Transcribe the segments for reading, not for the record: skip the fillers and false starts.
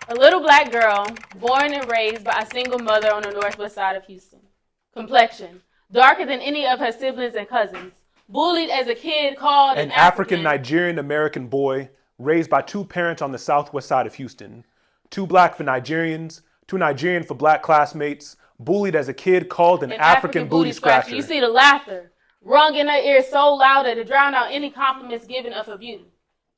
A little black girl, born and raised by a single mother on the northwest side of Houston. Complexion, darker than any of her siblings and cousins. Bullied as a kid, called An African Nigerian American boy raised by two parents on the southwest side of Houston. Two black for Nigerians, two Nigerian for black classmates, bullied as a kid, called an African booty scratcher. You see the laughter, rung in her ears so loud that it drowned out any compliments given of her beauty.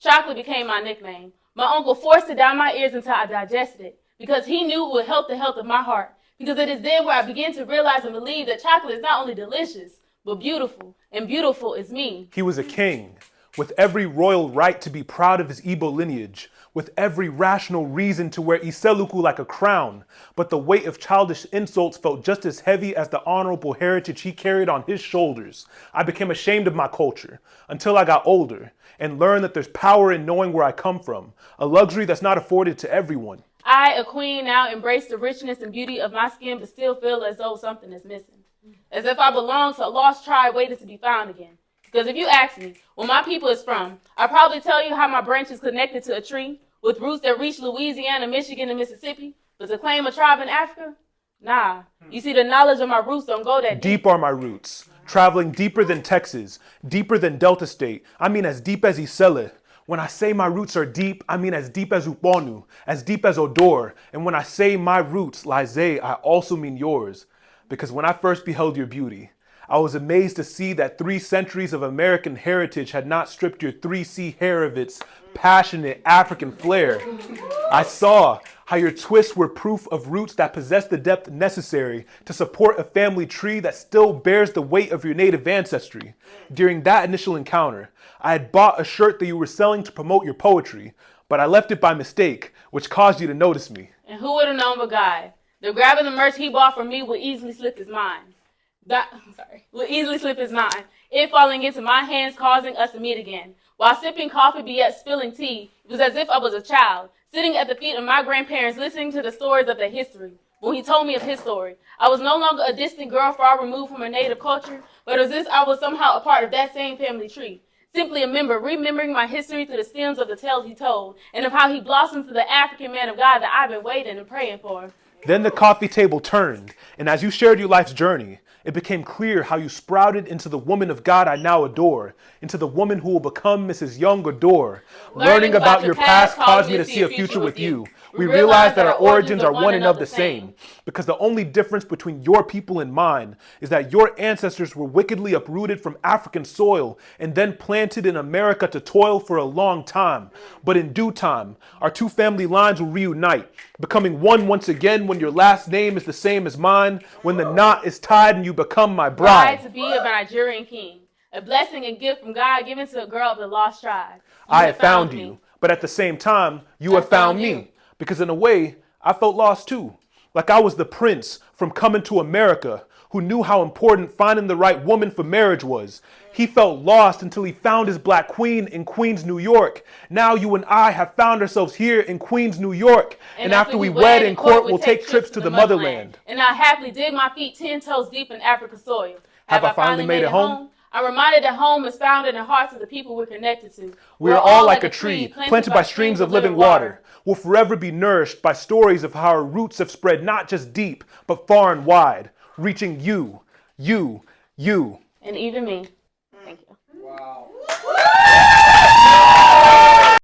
Chocolate became my nickname. My uncle forced it down my ears until I digested it, because he knew it would help the health of my heart. Because it is then where I begin to realize and believe that chocolate is not only delicious, but beautiful, and beautiful is me. He was a king, with every royal right to be proud of his Igbo lineage, with every rational reason to wear Iseluku like a crown, but the weight of childish insults felt just as heavy as the honorable heritage he carried on his shoulders. I became ashamed of my culture, until I got older, and learned that there's power in knowing where I come from, a luxury that's not afforded to everyone. I, a queen, now embrace the richness and beauty of my skin, but still feel as though something is missing. As if I belong to a lost tribe waiting to be found again. Because if you ask me where my people is from, I'll probably tell you how my branch is connected to a tree with roots that reach Louisiana, Michigan, and Mississippi. But to claim a tribe in Africa? Nah. You see, the knowledge of my roots don't go that deep. Deep are my roots, traveling deeper than Texas, deeper than Delta State. I mean as deep as Isele. When I say my roots are deep, I mean as deep as Uponu, as deep as Odor. And when I say my roots, Lize, I also mean yours. Because when I first beheld your beauty, I was amazed to see that 3 centuries of American heritage had not stripped your 3C hair of its passionate African flair. I saw how your twists were proof of roots that possess the depth necessary to support a family tree that still bears the weight of your native ancestry. During that initial encounter, I had bought a shirt that you were selling to promote your poetry, but I left it by mistake, which caused you to notice me. And who would have known but God? The grabbing the merch he bought from me would easily slip his mind. It falling into my hands, causing us to meet again. While sipping coffee, be yet spilling tea, it was as if I was a child, sitting at the feet of my grandparents, listening to the stories of their history. When he told me of his story, I was no longer a distant girl far removed from her native culture, but as if I was somehow a part of that same family tree. Simply a member, remembering my history through the stems of the tales he told, and of how he blossomed to the African man of God that I've been waiting and praying for. Then the coffee table turned, and as you shared your life's journey, it became clear how you sprouted into the woman of God I now adore, into the woman who will become Mrs. Young Adore. Learning about your past caused me to see a future with you. We realized that our origins are one and of the same, because the only difference between your people and mine is that your ancestors were wickedly uprooted from African soil and then planted in America to toil for a long time. But in due time, our two family lines will reunite, becoming one once again when your last name is the same as mine, when the knot is tied and you become my bride. Bride to be of a Nigerian king, a blessing and gift from God given to a girl of the lost tribe. I have found you, but at the same time, you have found me. Because in a way, I felt lost too. Like I was the prince from coming to America who knew how important finding the right woman for marriage was. He felt lost until he found his black queen in Queens, New York. Now you and I have found ourselves here in Queens, New York. And after we wed in court, we'll take trips to the motherland. And I happily dig my feet 10 toes deep in Africa's soil. Have I finally made it home? I'm reminded that home is found in the hearts of the people we're connected to. We are all like a tree planted by streams of living water. We'll forever be nourished by stories of how our roots have spread not just deep, but far and wide, reaching you. And even me. Thank you. Wow.